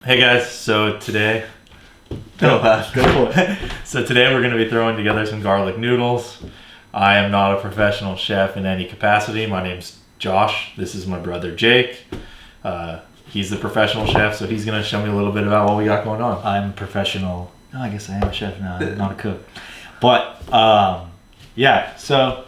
Hey guys, so today Go for it. so today we're going to be throwing together some garlic noodles. I am not a professional chef in any capacity. My name's Josh. This is my brother Jake. He's the professional chef, so he's going to show me a little bit about what we got going on. I'm a professional. Oh, I guess I am a chef now. I'm not a cook. But yeah. So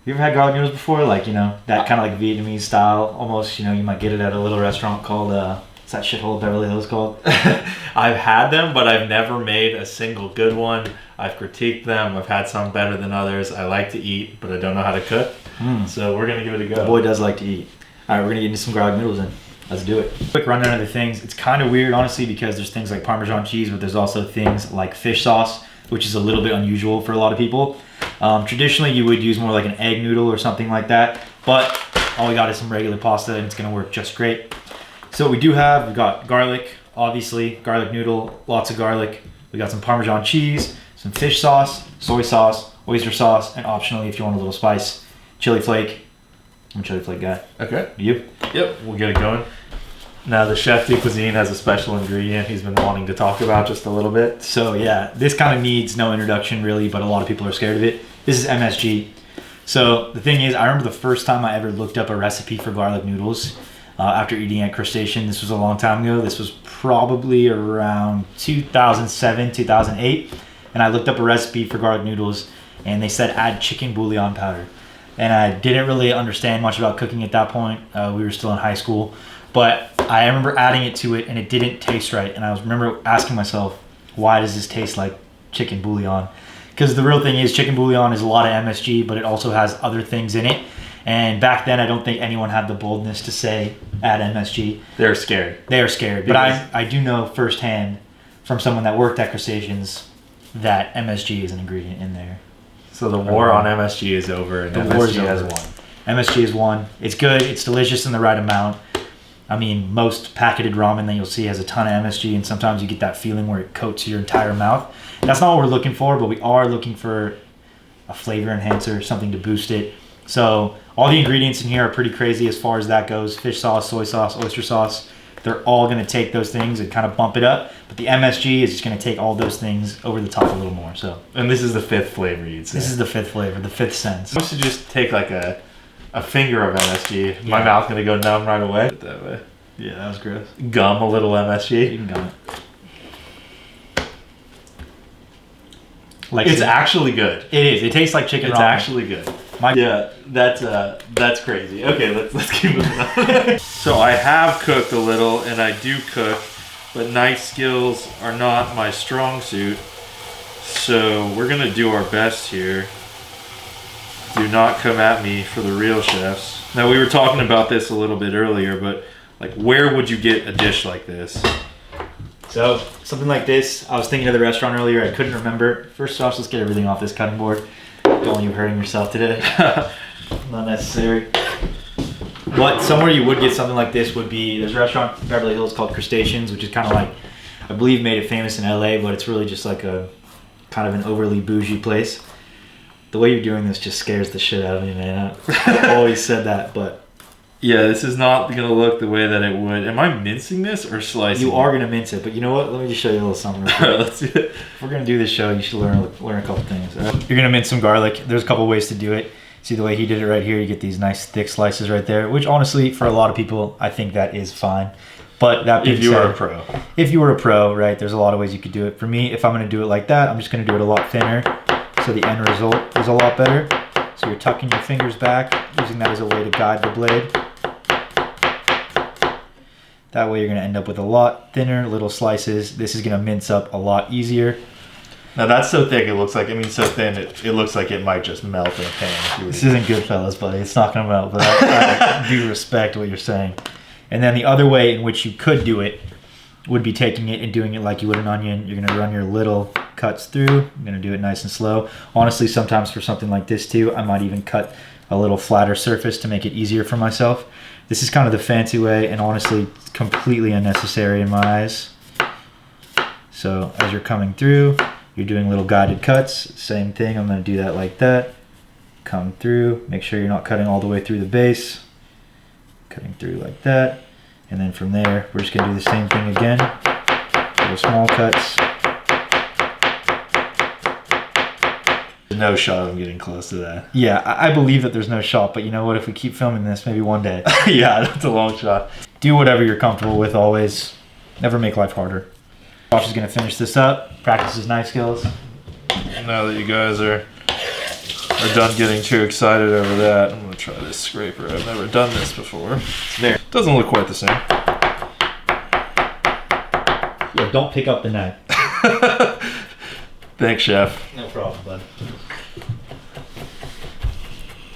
you ever had garlic noodles before? Like that kind of like Vietnamese style, almost. You might get it at a little restaurant called. What's that shithole Beverly Hills called? I've had them, but I've never made a single good one. I've critiqued them. I've had some better than others. I like to eat, but I don't know how to cook. So we're going to give it a go. The boy does like to eat. All right, we're going to get into some garlic noodles then. Let's do it. Quick rundown of the things. It's kind of weird, honestly, because there's things like Parmesan cheese, but there's also things like fish sauce, which is a little bit unusual for a lot of people. Traditionally, you would use more like an egg noodle or something like that, but all we got is some regular pasta, and it's going to work just great. So what we do have, we've got garlic, obviously, garlic noodle, lots of garlic. We got some Parmesan cheese, some fish sauce, soy sauce, oyster sauce, and optionally, if you want a little spice, chili flake. I'm a chili flake guy. Okay. You? Yep, we'll get it going. Now, the Chef de Cuisine has a special ingredient he's been wanting to talk about just a little bit. So yeah, this kind of needs no introduction really, but a lot of people are scared of it. This is MSG. So the thing is, I remember the first time I ever looked up a recipe for garlic noodles after eating at Crustacean. This was a long time ago. This was probably around 2007, 2008. And I looked up a recipe for garlic noodles and they said add chicken bouillon powder. And I didn't really understand much about cooking at that point. We were still in high school. But I remember adding it to it and it didn't taste right. And I remember asking myself, why does this taste like chicken bouillon? Because the real thing is chicken bouillon is a lot of MSG, but it also has other things in it. And back then, I don't think anyone had the boldness to say add MSG. They're scared. They are scared. But I do know firsthand from someone that worked at Crustaceans that MSG is an ingredient in there. So the war on MSG is over, and MSG has won. MSG has won. It's good. It's delicious in the right amount. I mean, most packeted ramen that you'll see has a ton of MSG, and sometimes you get that feeling where it coats your entire mouth. That's not what we're looking for, but we are looking for a flavor enhancer, something to boost it. So all the ingredients in here are pretty crazy as far as that goes. Fish sauce, soy sauce, oyster sauce. They're all going to take those things and kind of bump it up. But the MSG is just going to take all those things over the top a little more. So, and this is the fifth flavor you'd say. This is the fifth flavor, the fifth sense. I should just take like a finger of MSG. My mouth's going to go numb right away. That way. Yeah, that was gross. Gum a little MSG. You can gum it. Like it's actually good. It is. It tastes like chicken ramen. It's actually good. Yeah, that's crazy. Okay, let's keep moving on. So I have cooked a little, and I do cook, but knife skills are not my strong suit. So we're gonna do our best here. Do not come at me for the real chefs. Now we were talking about this a little bit earlier, but like, where would you get a dish like this? So something like this. I was thinking of the restaurant earlier. I couldn't remember. First off, let's get everything off this cutting board. Don't want you hurting yourself today. Not necessary. But somewhere you would get something like this would be, there's a restaurant in Beverly Hills called Crustaceans, which is kind of like, I believe made it famous in LA, but it's really just like a kind of an overly bougie place. The way you're doing this just scares the shit out of me, man. I always said that, but yeah, this is not going to look the way that it would. Am I mincing this or slicing? You are going to mince it, but you know what? Let me just show you a little something real quick. All right, let's do it. If we're going to do this show, you should learn a couple things. Right? You're going to mince some garlic. There's a couple ways to do it. See the way he did it right here? You get these nice thick slices right there, which honestly, for a lot of people, I think that is fine. But that being said, if you were a pro, right, there's a lot of ways you could do it. For me, if I'm going to do it like that, I'm just going to do it a lot thinner, so the end result is a lot better. So you're tucking your fingers back, using that as a way to guide the blade. That way you're going to end up with a lot thinner little slices. This is going to mince up a lot easier. Now that's so thick, it looks like, I mean so thin, it looks like it might just melt in a pan. This isn't Goodfellas, buddy. It's not going to melt, but I do respect what you're saying. And then the other way in which you could do it would be taking it and doing it like you would an onion. You're going to run your little cuts through. I'm going to do it nice and slow. Honestly, sometimes for something like this too, I might even cut a little flatter surface to make it easier for myself. This is kind of the fancy way, and honestly, completely unnecessary in my eyes. So as you're coming through, you're doing little guided cuts. Same thing, I'm going to do that like that. Come through, make sure you're not cutting all the way through the base. Cutting through like that. And then from there, we're just gonna do the same thing again. Little small cuts. No shot of getting close to that. Yeah, I believe that there's no shot, but you know what? If we keep filming this, maybe one day. Yeah, that's a long shot. Do whatever you're comfortable with always. Never make life harder. Josh is gonna finish this up, practice his knife skills. Now that you guys are done getting too excited over that, I'm gonna try this scraper. I've never done this before. There. Doesn't look quite the same. Yeah, don't pick up the knife. Thanks, chef. No problem, bud.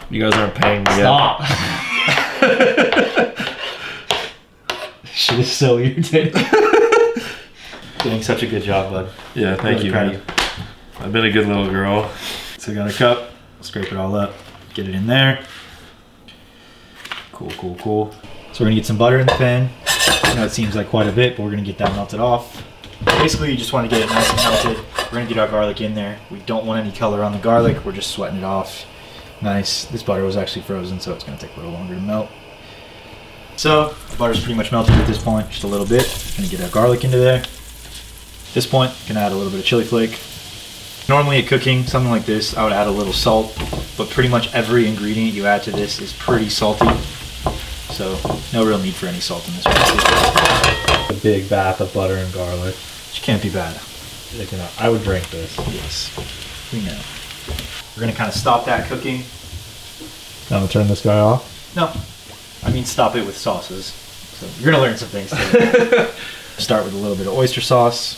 You guys aren't paying me Stop. Shit is so irritating. Doing such a good job, bud. Yeah, thank you, man. I've been a good little girl. So I got a cup, scrape it all up, get it in there. Cool, cool, cool. So we're gonna get some butter in the pan. I know it seems like quite a bit, but we're gonna get that melted off. Basically, you just want to get it nice and melted. We're gonna get our garlic in there. We don't want any color on the garlic. We're just sweating it off. Nice. This butter was actually frozen, so it's gonna take a little longer to melt. So the butter's pretty much melted at this point, just a little bit. Gonna get our garlic into there. At this point, gonna add a little bit of chili flake. Normally at cooking something like this, I would add a little salt, but pretty much every ingredient you add to this is pretty salty. So no real need for any salt in this one. A big bath of butter and garlic. Which can't be bad. I would drink this. Yes, we know. We're gonna kind of stop that cooking. I'm gonna turn this guy off. No, I mean stop it with sauces. So you're gonna learn some things today. Start with a little bit of oyster sauce.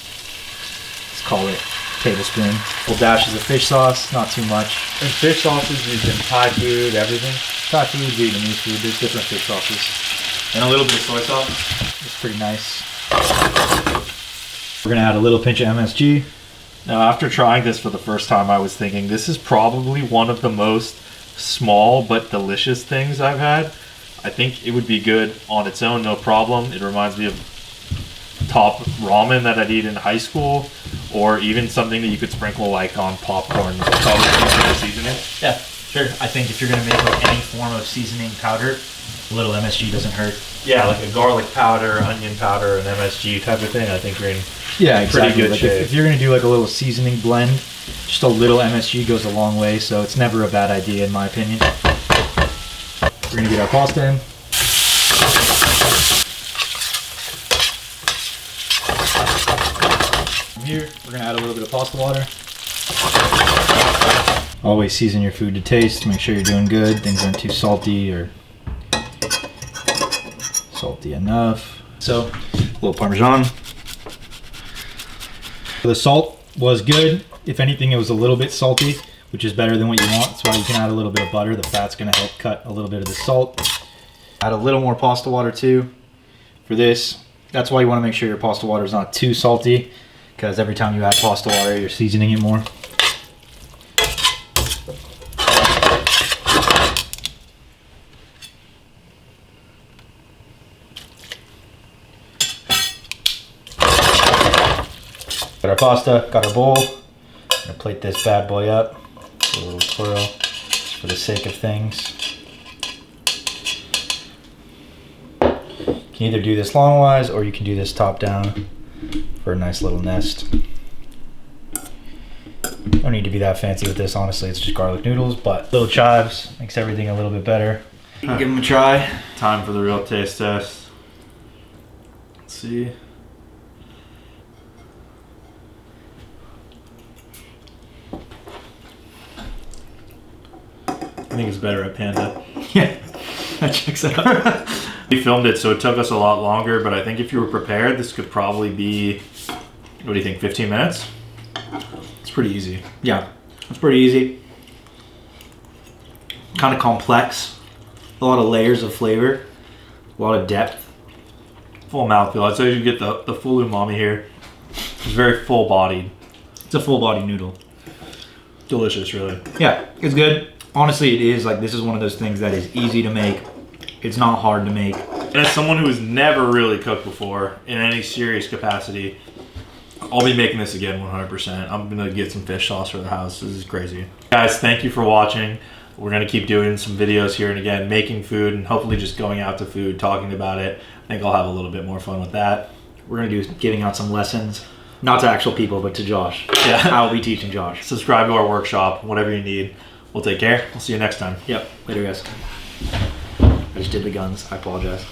Let's call it a tablespoon. Full dashes of fish sauce, not too much. And fish sauces used in Thai food, everything. Thai food, Vietnamese food, there's different fish sauces. And a little bit of soy sauce. It's pretty nice. We're gonna add a little pinch of MSG. Now, after trying this for the first time, I was thinking this is probably one of the most small but delicious things I've had. I think it would be good on its own, no problem. It reminds me of top ramen that I'd eat in high school, or even something that you could sprinkle like on popcorn. Probably easier to season it. Yeah, sure. I think if you're gonna make like any form of seasoning powder, a little MSG doesn't hurt. Yeah, like a garlic powder, onion powder, and MSG type of thing. I think we're in Yeah, pretty good like shape. if you're gonna do like a little seasoning blend, just a little MSG goes a long way, so it's never a bad idea in my opinion. We're gonna get our pasta in. From here, we're gonna add a little bit of pasta water. Always season your food to taste, make sure you're doing good, things aren't too salty or salty enough. So, a little Parmesan. The salt was good. If anything, it was a little bit salty, which is better than what you want. That's why you can add a little bit of butter. The fat's gonna help cut a little bit of the salt. Add a little more pasta water too for this. That's why you wanna make sure your pasta water is not too salty, because every time you add pasta water, you're seasoning it more. Got our pasta, got our bowl. I'm gonna plate this bad boy up. A little swirl, just for the sake of things. You can either do this longwise or you can do this top down for a nice little nest. Don't need to be that fancy with this, honestly. It's just garlic noodles, but little chives makes everything a little bit better. Give them a try. Time for the real taste test. Let's see. I think it's better at Panda. Yeah, that checks out. We filmed it, so it took us a lot longer, but I think if you were prepared, this could probably be, what do you think, 15 minutes? It's pretty easy. Yeah, it's pretty easy. Kind of complex. A lot of layers of flavor. A lot of depth. Full mouthfeel. I'd say you get the full umami here. It's very full bodied. It's a full body noodle. Delicious, really. Yeah, it's good. Honestly, it is like, this is one of those things that is easy to make. It's not hard to make. And as someone who has never really cooked before in any serious capacity, I'll be making this again 100%. I'm gonna get some fish sauce for the house. This is crazy. Guys, thank you for watching. We're going to keep doing some videos here and again, making food and hopefully just going out to food, talking about it. I think I'll have a little bit more fun with that. We're going to do giving out some lessons, not to actual people, but to Josh. Yeah. I'll be teaching Josh. Subscribe to our workshop, whatever you need. We'll take care. We'll see you next time. Yep. Later, guys. I just did the guns. I apologize.